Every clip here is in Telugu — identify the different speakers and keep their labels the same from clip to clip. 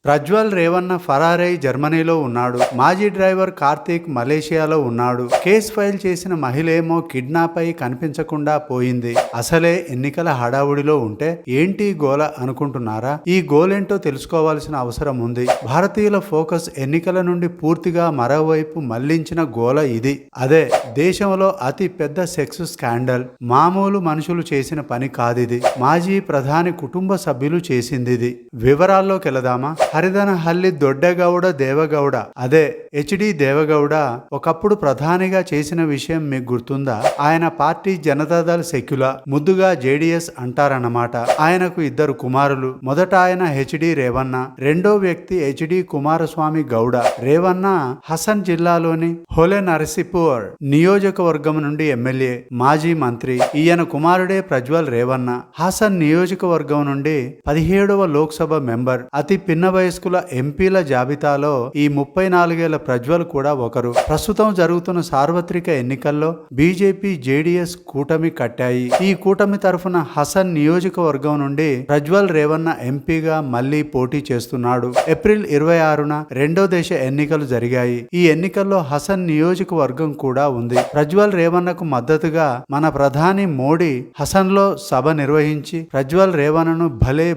Speaker 1: ప్రజ్వల్ రేవన్న ఫరారై జర్మనీలో ఉన్నాడు. మాజీ డ్రైవర్ కార్తీక్ మలేషియాలో ఉన్నాడు. కేసు ఫైల్ చేసిన మహిళేమో కిడ్నాప్ అయి కనిపించకుండా పోయింది. అసలే ఎన్నికల హడావుడిలో ఉంటే ఏంటి గోల అనుకుంటున్నారా? ఈ గోలేంటో తెలుసుకోవాల్సిన అవసరం ఉంది. భారతీయుల ఫోకస్ ఎన్నికల నుండి పూర్తిగా మరోవైపు మళ్లించిన గోల ఇది. అదే దేశంలో అతి పెద్ద సెక్స్ స్కాండల్. మామూలు మనుషులు చేసిన పని కాదిది. మాజీ ప్రధాని కుటుంబ సభ్యులు చేసిందిది. వివరాల్లోకి వెళదామా? హరిదనహల్లి దొడ్డగౌడ దేవగౌడ, అదే హెచ్డి దేవగౌడ ఒకప్పుడు ప్రధానిగా చేసిన విషయం మీకు గుర్తుందా? ఆయన పార్టీ జనతాదళ్ సెక్యులర్, ముద్దుగా జేడీఎస్ అంటారన్నమాట. ఆయనకు ఇద్దరు కుమారులు. మొదట ఆయన హెచ్డి రేవన్న, రెండో వ్యక్తి హెచ్డి కుమారస్వామి గౌడ. రేవన్న హసన్ జిల్లాలోని హోలే నరసీపూర్ నియోజకవర్గం నుండి ఎమ్మెల్యే, మాజీ మంత్రి. ఈయన కుమారుడే ప్రజ్వల్ రేవన్న. హాసన్ నియోజకవర్గం నుండి 17వ లోక్సభ మెంబర్. అతి పిన్న వయస్కుల ఎంపీల జాబితాలో ఈ 34 ఏళ్ల ప్రజ్వల్ కూడా ఒకరు. ప్రస్తుతం జరుగుతున్న సార్వత్రిక ఎన్నికల్లో బీజేపీ జేడీఎస్ కూటమి కట్టాయి. ఈ కూటమి తరఫున హసన్ నియోజకవర్గం నుండి ప్రజ్వల్ రేవన్న ఎంపీగా మళ్లీ పోటీ చేస్తున్నాడు. ఏప్రిల్ 26న రెండో దశ ఎన్నికలు జరిగాయి. ఈ ఎన్నికల్లో హసన్ నియోజకవర్గం కూడా ఉంది. ప్రజ్వల్ రేవన్నకు మద్దతుగా మన ప్రధాని మోడీ హసన్ లో సభ నిర్వహించి ప్రజ్వల్ రేవన్నను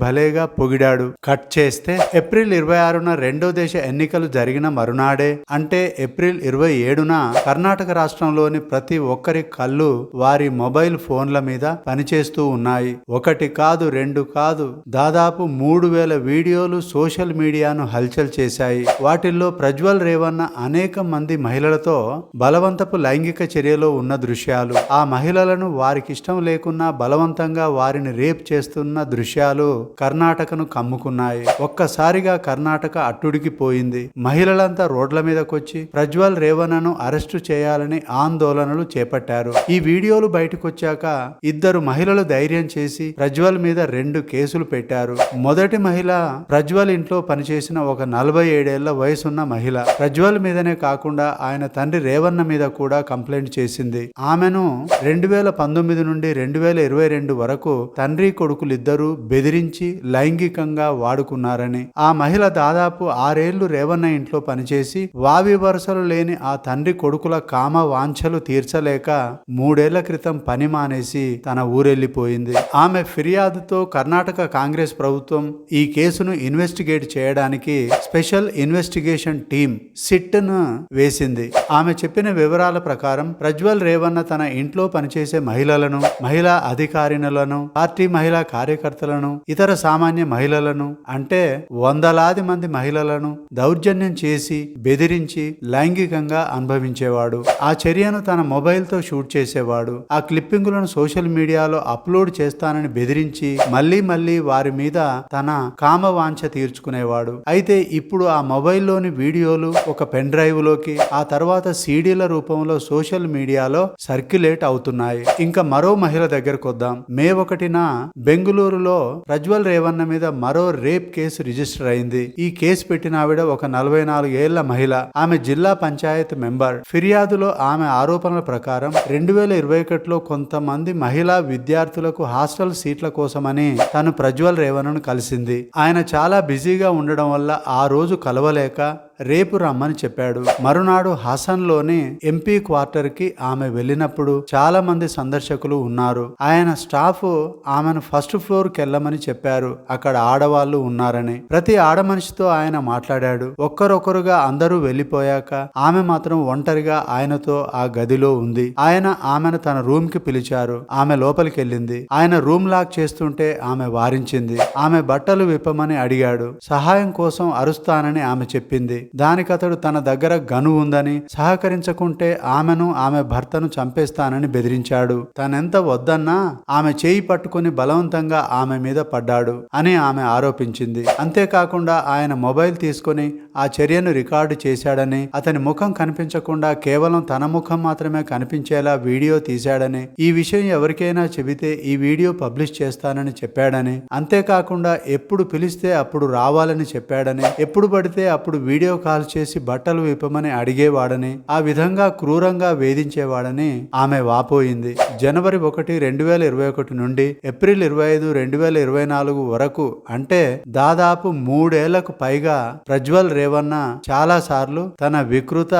Speaker 1: భలేగా పొగిడాడు. కట్ చేస్తే ఏప్రిల్ 26న రెండో దశ ఎన్నికలు జరిగిన మరునాడే, అంటే ఏప్రిల్ 27న కర్ణాటక రాష్ట్రంలోని ప్రతి ఒక్కరి కళ్ళు వారి మొబైల్ ఫోన్ల మీద పనిచేస్తూ ఉన్నాయి. ఒకటి కాదు, రెండు కాదు, దాదాపు 3000 వీడియోలు సోషల్ మీడియాను హల్చల్ చేశాయి. వాటిల్లో ప్రజ్వల్ రేవన్న అనేక మంది మహిళలతో బలవంతపు లైంగిక చర్యలో ఉన్న దృశ్యాలు, ఆ మహిళలను వారికిష్టం లేకున్నా బలవంతంగా వారిని రేప్ చేస్తున్న దృశ్యాలు కర్ణాటకను కమ్ముకున్నాయి. ఒక్కసారిగా కర్ణాటక అట్టుడికిపోయింది. మహిళలంతా రోడ్ల మీదకొచ్చి ప్రజ్వల్ రేవన్నను అరెస్టు చేయాలని ఆందోళనలు చేపట్టారు. ఈ వీడియోలు బయటకొచ్చాక ఇద్దరు మహిళలు ధైర్యం చేసి ప్రజ్వల్ మీద 2 కేసులు పెట్టారు. మొదటి మహిళ ప్రజ్వల్ ఇంట్లో పనిచేసిన ఒక 47 ఏళ్ల వయసున్న మహిళ. ప్రజ్వల్ మీదనే కాకుండా ఆయన తండ్రి రేవన్న మీద కూడా కంప్లైంట్ చేసింది. ఆమెను 2019 నుండి 2022 వరకు తండ్రి కొడుకులిద్దరూ బెదిరించి లైంగికంగా వాడుకున్నారని, ఆ మహిళ దాదాపు 6 ఏళ్లు రేవన్న ఇంట్లో పనిచేసి వావి వరుసలు లేని ఆ తండ్రి కొడుకుల కామ వాంఛలు తీర్చలేక 3 ఏళ్ల క్రితం పని మానేసి తన ఊరెళ్లిపోయింది. ఆమె ఫిర్యాదుతో కర్ణాటక కాంగ్రెస్ ప్రభుత్వం ఈ కేసును ఇన్వెస్టిగేట్ చేయడానికి స్పెషల్ ఇన్వెస్టిగేషన్ టీమ్ సిట్ ను వేసింది. ఆమె చెప్పిన వివరాల ప్రకారం ప్రజ్వల్ రేవన్న తన ఇంట్లో పనిచేసే మహిళలను, మహిళా అధికారిణులను, పార్టీ మహిళా కార్యకర్తలను, ఇతర సామాన్య మహిళలను, అంటే వందలాది మంది మహిళలను దౌర్జన్యం చేసి బెదిరించి లైంగికంగా అనుభవించేవాడు. ఆ చర్యను తన మొబైల్ తో షూట్ చేసేవాడు. ఆ క్లిప్పింగులను సోషల్ మీడియాలో అప్లోడ్ చేస్తానని బెదిరించి మళ్లీ వారి మీద తన కామ వాంఛ తీర్చుకునేవాడు. అయితే ఇప్పుడు ఆ మొబైల్లోని వీడియోలు ఒక పెన్ డ్రైవ్ లోకి, ఆ తర్వాత సీడీల రూపంలో సోషల్ మీడియాలో సర్క్యులేట్ అవుతున్నాయి. ఇంకా మరో మహిళ దగ్గరకు వద్దాం. మే 1న బెంగళూరులో ప్రజ్వల్ రేవన్న మీద మరో రేప్ కేసు రిజిస్టర్ అయింది. ఈ కేసు పెట్టిన ఆవిడ ఒక 44 ఏళ్ల మహిళ. ఆమె జిల్లా పంచాయత్ మెంబర్. ఫిర్యాదులో ఆమె ఆరోపణల ప్రకారం 2021లో కొంతమంది మహిళా విద్యార్థులకు హాస్టల్ సీట్ల కోసమని తను ప్రజ్వల్ రేవన్నను కలిసింది. ఆయన చాలా బిజీగా ఉండడం వల్ల ఆ రోజు కలవలేక రేపు రమ్మని చెప్పాడు. మరునాడు హాసన్లోని ఎంపీ క్వార్టర్ కి ఆమె వెళ్ళినప్పుడు చాలా మంది సందర్శకులు ఉన్నారు. ఆయన స్టాఫ్ ఆమెను ఫస్ట్ ఫ్లోర్ కి వెళ్ళమని చెప్పారు. అక్కడ ఆడవాళ్లు ఉన్నారని. ప్రతి ఆడమనిషితో ఆయన మాట్లాడాడు. ఒక్కరొకరుగా అందరూ వెళ్లిపోయాక ఆమె మాత్రం ఒంటరిగా ఆయనతో ఆ గదిలో ఉంది. ఆయన ఆమెను తన రూమ్ కి పిలిచారు. ఆమె లోపలికి వెళ్ళింది. ఆయన రూమ్ లాక్ చేస్తుంటే ఆమె వారించింది. ఆమె బట్టలు విప్పమని అడిగాడు. సహాయం కోసం అరుస్తానని ఆమె చెప్పింది. దానికి అతడు తన దగ్గర గను ఉందని, సహకరించకుంటే ఆమెను, ఆమె భర్తను చంపేస్తానని బెదిరించాడు. తనెంత వద్దన్నా ఆమె చేయి పట్టుకుని బలవంతంగా ఆమె మీద పడ్డాడు అని ఆమె ఆరోపించింది. అంతేకాకుండా ఆయన మొబైల్ తీసుకుని ఆ చర్యను రికార్డు చేశాడని, అతని ముఖం కనిపించకుండా కేవలం తన ముఖం మాత్రమే కనిపించేలా వీడియో తీశాడని, ఈ విషయం ఎవరికైనా చెబితే ఈ వీడియో పబ్లిష్ చేస్తానని చెప్పాడని, అంతేకాకుండా ఎప్పుడు పిలిస్తే అప్పుడు రావాలని చెప్పాడని, ఎప్పుడు పడితే అప్పుడు వీడియో కాల్ చేసి బట్టలు విప్పమని అడిగేవాడని, ఆ విధంగా క్రూరంగా వేధించేవాడని ఆమె వాపోయింది. జనవరి 1, 2021 నుండి ఏప్రిల్ 25, 2024 వరకు, అంటే దాదాపు 3 ఏళ్లకు పైగా ప్రజ్వల్ రేవన్న చాలా సార్లు తన వికృత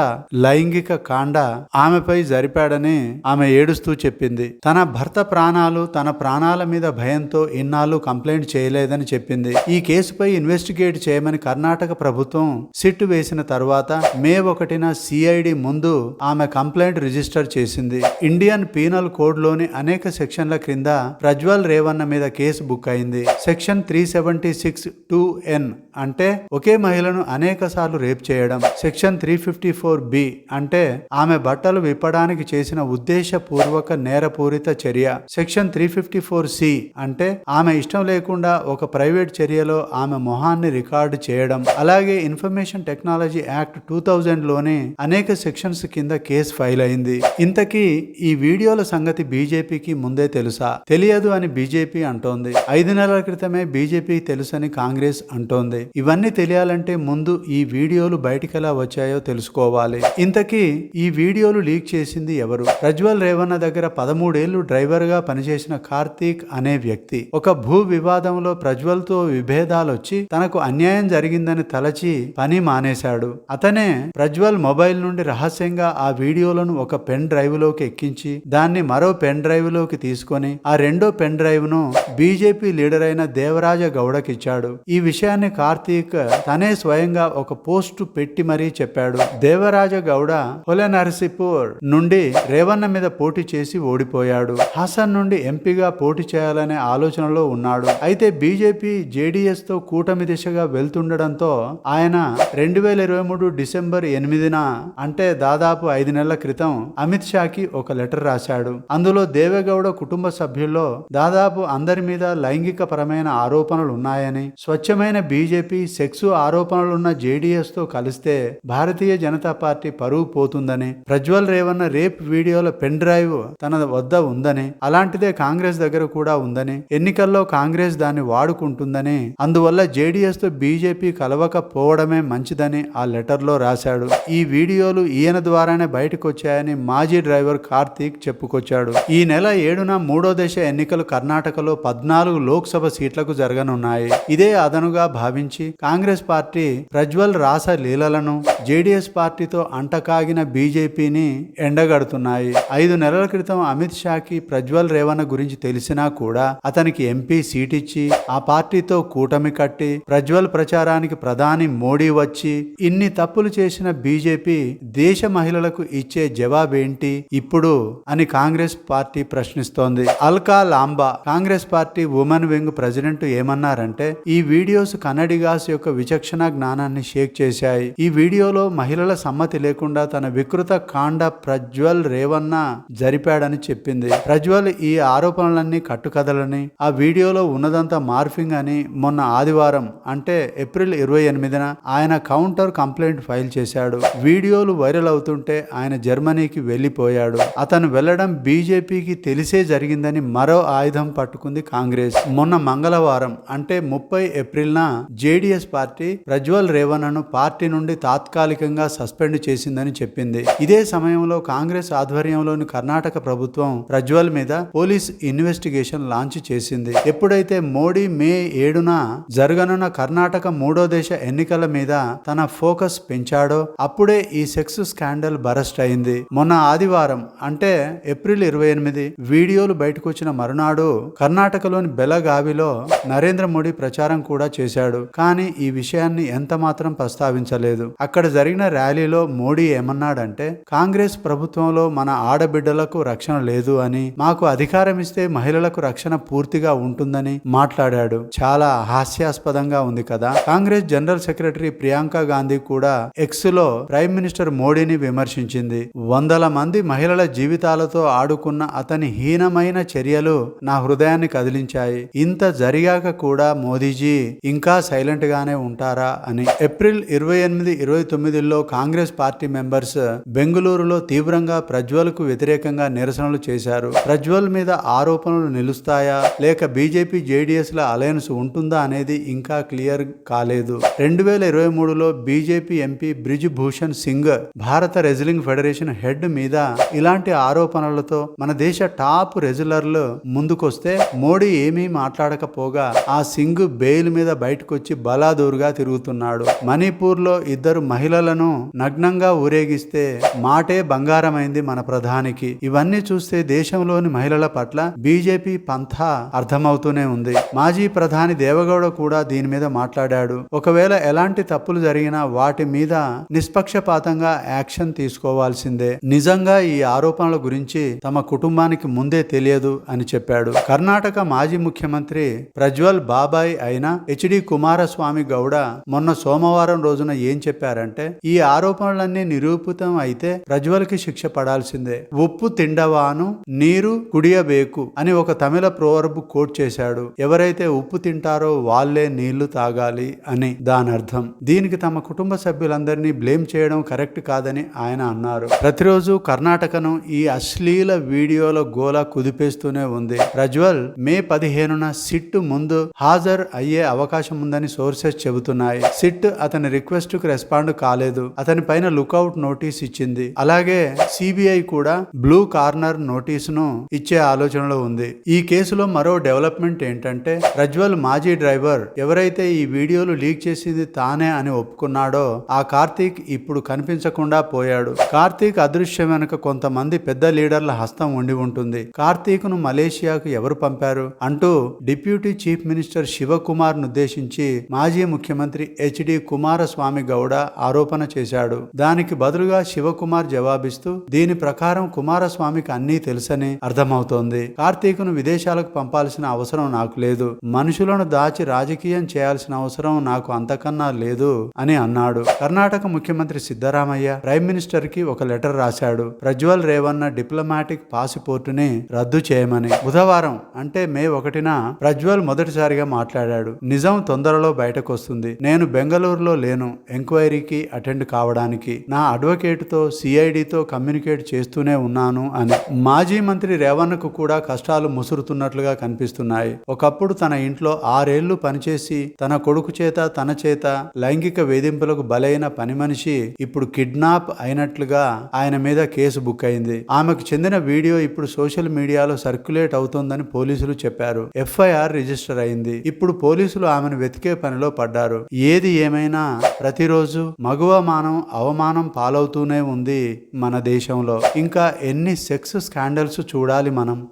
Speaker 1: లైంగిక కాండ ఆమెపై జరిపాడని ఆమె ఏడుస్తూ చెప్పింది. తన భర్త ప్రాణాలు, తన ప్రాణాల మీద భయంతో ఇన్నాళ్ళు కంప్లైంట్ చేయలేదని చెప్పింది. ఈ కేసుపై ఇన్వెస్టిగేట్ చేయమని కర్ణాటక ప్రభుత్వం సిట్ వేసిన తర్వాత మే 1న సిఐడి ముందు ఆమె కంప్లైంట్ రిజిస్టర్ చేసింది. ఇండియన్ పీనల్ కోడ్ లోని అనేక సెక్షన్ల క్రింద ప్రజ్వల్ రేవన్న మీద కేసు బుక్ అయింది. సెక్షన్ 376(2)(n) అంటే ఒకే మహిళను అనేక సార్లు రేప్ చేయడం. సెక్షన్ 354(b) అంటే ఆమె బట్టలు విప్పడానికి చేసిన ఉద్దేశపూర్వక నేరపూరిత చర్య. సెక్షన్ 354(c) అంటే ఆమె ఇష్టం లేకుండా ఒక ప్రైవేట్ చర్యలో ఆమె మొహాన్ని రికార్డు చేయడం. అలాగే ఇన్ఫర్మేషన్ టెక్నాలజీ యాక్ట్ 2000లోని అనేక సెక్షన్స్ కింద కేసు ఫైల్ అయింది. ఇంతకీ ఈ వీడియోల సంగతి బీజేపీకి ముందే తెలుసా? తెలియదు అని బీజేపీ అంటోంది. 5 నెలల క్రితమే బీజేపీ తెలుసని కాంగ్రెస్ అంటోంది. ఇవన్నీ తెలియాలంటే ముందు ఈ వీడియోలు బయటికెలా వచ్చాయో తెలుసుకోవాలి. ఇంతకీ ఈ వీడియోలు లీక్ చేసింది ఎవరు? ప్రజ్వల్ రేవన్న దగ్గర 13 ఏళ్లు డ్రైవర్ గా పనిచేసిన కార్తీక్ అనే వ్యక్తి ఒక భూ వివాదంలో ప్రజ్వల్ తో విభేదాలొచ్చి తనకు అన్యాయం జరిగిందని తలచి పని మానేశాడు. అతనే ప్రజ్వల్ మొబైల్ నుండి రహస్యంగా ఆ వీడియోలను ఒక పెన్ డ్రైవ్ లోకి ఎక్కించి దాన్ని మరో పెన్ డ్రైవ్ లోకి తీసుకొని ఆ రెండో పెన్ డ్రైవ్ ను బీజేపీ లీడర్ అయిన దేవరాజ గౌడకిచ్చాడు. ఈ విషయాన్ని కార్తీక్ తనే స్వయంగా ఒక పోస్టు పెట్టి మరీ చెప్పాడు. దేవరాజ గౌడ హొలెనర్సీపూర్ నుండి రేవన్న మీద పోటీ చేసి ఓడిపోయాడు. హాసన్ నుండి ఎంపీగా పోటీ చేయాలనే ఆలోచనలో ఉన్నాడు. అయితే బీజేపీ జేడీఎస్ తో కూటమి దిశగా వెళ్తుండడంతో ఆయన 2023 డిసెంబర్ 8న అంటే దాదాపు 5 నెలల క్రితం అమిత్ షాకి ఒక లెటర్ రాశాడు. అందులో దేవేగౌడ కుటుంబ సభ్యుల్లో దాదాపు అందరి మీద లైంగిక పరమైన ఆరోపణలు ఉన్నాయని, స్వచ్ఛమైన బీజేపీ సెక్సు ఆరోపణలున్న జేడీఎస్ తో కలిస్తే భారతీయ జనతా పార్టీ పరువు పోతుందని, ప్రజ్వల్ రేవన్న రేప్ వీడియోల పెన్ డ్రైవ్ తన వద్ద ఉందని, అలాంటిదే కాంగ్రెస్ దగ్గర కూడా ఉందని, ఎన్నికల్లో కాంగ్రెస్ దాన్ని వాడుకుంటుందని, అందువల్ల జేడీఎస్ తో బీజేపీ కలవకపోవడమే మంచిదని ఆ లెటర్ లో రాశాడు. ఈ వీడియోలు ఈయన ద్వారానే బయటకు వచ్చాయని మాజీ డ్రైవర్ కార్తీక్ చెప్పుకొచ్చాడు. ఈ నెల 7న 3వ దశ ఎన్నికలు కర్ణాటకలో 14 లోక్సభ సీట్లకు జరగనున్నాయి. ఇదే అదనుగా భావించి కాంగ్రెస్ పార్టీ ప్రజ్వల్ రాస లీలలను జేడీఎస్ పార్టీతో అంటకాగిన బీజేపీని ఎండగడుతున్నాయి. 5 నెలల క్రితం అమిత్ షాకి ప్రజ్వల్ రేవన్న గురించి తెలిసినా కూడా అతనికి ఎంపీ సీట్ ఇచ్చి ఆ పార్టీతో కూటమి కట్టి ప్రజ్వల్ ప్రచారానికి ప్రధాని మోడీ వచ్చి ఇన్ని తప్పులు చేసిన బీజేపీ దేశ మహిళలకు ఇచ్చే జవాబేంటి ఇప్పుడు అని కాంగ్రెస్ పార్టీ ప్రశ్నిస్తోంది. Alka Lamba Congress party women wing president ఏమన్నారంటే, ఈ వీడియోస్ కన్నడిగాస్ యొక్క విచక్షణ జ్ఞానాన్ని షేక్ చేశాయి. ఈ వీడియోలో మహిళల సమ్మతి లేకుండా తన వికృత కాండ ప్రజ్వల్ రేవన్న జరిపాడని చెప్పింది. ప్రజ్వల్ ఈ ఆరోపణలన్నీ కట్టుకథలని, ఆ వీడియోలో ఉన్నదంతా మార్ఫింగ్ అని మొన్న ఆదివారం అంటే ఏప్రిల్ 28న ఆయన కౌంటర్ కంప్లైంట్ ఫైల్ చేశాడు. వీడియోలు వైరల్ అవుతుంటే ఆయన జర్మనీకి వెళ్లిపోయాడు. అతను వెళ్లడం బీజేపీకి తెలిసే జరిగిందని మరో ఆయుధం పట్టుకుంది కాంగ్రెస్. మొన్న మంగళవారం అంటే 30 ఏప్రిల్న జేడీఎస్ పార్టీ ప్రజ్వల్ రేవన్నను పార్టీ నుండి తాత్కాలికంగా సస్పెండ్ చేసిందని చెప్పింది. ఇదే సమయంలో కాంగ్రెస్ ఆధ్వర్యంలోని కర్ణాటక ప్రభుత్వం ప్రజ్వల్ మీద పోలీస్ ఇన్వెస్టిగేషన్ లాంచ్ చేసింది. ఎప్పుడైతే మోడీ మే 7న జరగనున్న కర్ణాటక 3వ దశ ఎన్నికల మీద తన ఫోకస్ పెంచాడో అప్పుడే ఈ సెక్స్ స్కాండల్ బరస్ట్ అయింది. మొన్న ఆదివారం అంటే ఏప్రిల్ 28 వీడియోలు బయటకు వచ్చిన మరునాడు కర్ణాటకలోని బెలగావిలో నరేంద్ర మోడీ ప్రచారం కూడా చేశాడు. కానీ ఈ విషయాన్ని ఎంత మాత్రం ప్రస్తావించలేదు. అక్కడ జరిగిన ర్యాలీలో మోడీ ఏమన్నాడంటే, కాంగ్రెస్ ప్రభుత్వంలో మన ఆడబిడ్డలకు రక్షణ లేదు అని, మాకు అధికారం ఇస్తే మహిళలకు రక్షణ పూర్తిగా ఉంటుందని మాట్లాడాడు. చాలా హాస్యాస్పదంగా ఉంది కదా. కాంగ్రెస్ జనరల్ సెక్రటరీ ప్రియాంక గాంధీ కూడా ఎక్స్ లో ప్రైమ్ మినిస్టర్ మోడీని విమర్శించింది. వందల మంది మహిళల జీవితాలతో ఆడుకున్న అతని హీనమైన చర్యలు నా హృదయాన్ని కదిలించాయి. ఇంత జరిగాక కూడా మోదీజీ ఇంకా సైలెంట్ గానే ఉంటారా అని. ఏప్రిల్ 28-29లో కాంగ్రెస్ పార్టీ మెంబర్స్ బెంగళూరులో తీవ్రంగా ప్రజ్వల్ కు వ్యతిరేకంగా నిరసనలు చేశారు. ప్రజ్వల్ మీద ఆరోపణలు నిలుస్తాయా లేక బీజేపీ జేడీఎస్ ల అలయన్స్ ఉంటుందా అనేది ఇంకా క్లియర్ కాలేదు. 2023లో బీజేపీ ఎంపీ బ్రిజ్ భూషణ్ సింగ్ భారత రెజ్లింగ్ ఫెడరేషన్ హెడ్ మీద ఇలాంటి ఆరోపణలతో మన దేశ టాప్ రెజ్లర్లు ముందుకొస్తే మోడీ ఏమీ మాట్లాడకపోగా ఆ సింగ్ బెయిల్ మీద బయటకొచ్చి బలాదూరుగా తిరుగుతున్నాడు. మణిపూర్ లో 2 మహిళలను నగ్నంగా ఊరేగిస్తే మాటే బంగారమైంది మన ప్రధానికి. ఇవన్నీ చూస్తే దేశంలోని మహిళల పట్ల బీజేపీ పంథా అర్థమవుతూనే ఉంది. మాజీ ప్రధాని దేవగౌడ కూడా దీని మీద మాట్లాడాడు. ఒకవేళ ఎలాంటి తప్పులు జరిగినా వాటి మీద నిష్పక్షపాతంగా యాక్షన్ తీసుకోవాల్సిందే. నిజంగా ఈ ఆరోపణల గురించి తమ కుటుంబానికి ముందే తెలియదు అని చెప్పాడు. కర్ణాటక మాజీ ముఖ్యమంత్రి ప్రజ్వల్ బాబాయ్ అయిన హెచ్డి కుమారస్వామి గౌడ మొన్న సోమవారం రోజున ఏం చెప్పారంటే, ఈ ఆరోపణలన్నీ నిరూపితం అయితే ప్రజ్వల్ కి శిక్ష పడాల్సిందే. ఉప్పు తిండవాను నీరు కుడియబేకు అని ఒక తమిళ ప్రోవర్బ్ కోట్ చేశాడు. ఎవరైతే ఉప్పు తింటారో వాళ్లే నీళ్లు తాగాలి అని దాని అర్థం. దీనికి తమ కుటుంబ సభ్యులందరినీ బ్లేమ్ చేయడం కరెక్ట్ కాదని ఆయన అన్నారు. ప్రతిరోజు కర్ణాటకను ఈ అశ్లీల వీడియోల గోల కుదిపేస్తూనే ఉంది. ప్రజ్వల్ మే 15న సిట్ ముందు హాజరు అయ్యే అవకాశం ఉందని సోర్సెస్ చెబుతున్నాయి. సిట్ అతని రిక్వెస్ట్ కు రెస్పాండ్ కాలేదు. అతని పైన లుకౌట్ నోటీస్ ఇచ్చింది. అలాగే సిబిఐ కూడా బ్లూ కార్నర్ నోటీసును ఇచ్చే ఆలోచనలో ఉంది. ఈ కేసులో మరో డెవలప్మెంట్ ఏంటంటే, ప్రజ్వల్ మాజీ డ్రైవర్ ఎవరైతే ఈ వీడియోలు లీక్ చేసింది తానే అని ఒప్పుకున్నాడో ఆ కార్తీక్ ఇప్పుడు కనిపించకుండా పోయాడు. కార్తీక్ అదృశ్యం వెనుక కొంతమంది పెద్ద లీడర్ల హస్తం ఉండి ఉంటుంది. కార్తీక్ ను మలేషియాకు ఎవరు పంపారు అంటూ డిప్యూటీ చీఫ్ మినిస్టర్ శివకుమార్ ఉద్దేశించి మాజీ ముఖ్యమంత్రి హెచ్డి కుమారస్వామి గౌడ ఆరోపణ చేశాడు. దానికి బదులుగా శివకుమార్ జవాబిస్తూ, దీని ప్రకారం కుమారస్వామికి అన్నీ తెలుసని అర్థమవుతోంది. కార్తీక్ ను విదేశాలకు పంపాల్సిన అవసరం నాకు లేదు. మనుషులను దాచి రాజకీయం చేయాల్సిన అవసరం నాకు అంతకన్నా లేదు అని అన్నాడు. కర్ణాటక ముఖ్యమంత్రి సిద్ధరామయ్య ప్రైమ్ మినిస్టర్ కి ఒక లెటర్ రాశాడు. ప్రజ్వల్ రేవన్న డిప్లొమాటిక్ పాస్పోర్టుని రద్దు చేయమని. బుధవారం అంటే మే 1న ప్రజ్వల్ మొదటిసారిగా మాట్లాడాడు. నిజం తొందరలో బయటకు వస్తుంది. నేను బెంగళూరులో లేను ఎంక్వైరీకి అటెండ్ కావడానికి. నా అడ్వకేట్తో సిఐడితో కమ్యూనికేట్ చేస్తూనే ఉన్నాను అని. మాజీ మంత్రి రేవన్నకు కూడా కష్టాలు ముసురుతున్నట్లుగా కనిపిస్తున్నాయి. ఒకప్పుడు తన ఇంట్లో 6 ఏళ్లు పనిచేసి తన కొడుకు చేత తన చేత లైంగిక వేధింపులకు బలైన పని మనిషి ఇప్పుడు కిడ్నాప్ అయినట్లుగా ఆయన మీద కేసు బుక్ అయింది. ఆమెకు చెందిన వీడియో ఇప్పుడు సోషల్ మీడియాలో సర్క్యులేట్ అవుతోందని పోలీసులు చెప్పారు. ఎఫ్ఐఆర్ రిజిస్టర్ అయింది. ఇప్పుడు పోలీసులు ఆమెను వెతికే పనిలో పడ్డారు. ఏది ఏమైనా ప్రతిరోజు మగువ మానం అవమానం పాలవుతూనే ఉంది మన దేశంలో. ఇంకా ఎన్ని సెక్స్ స్కాండల్స్ చూడాలి మనం.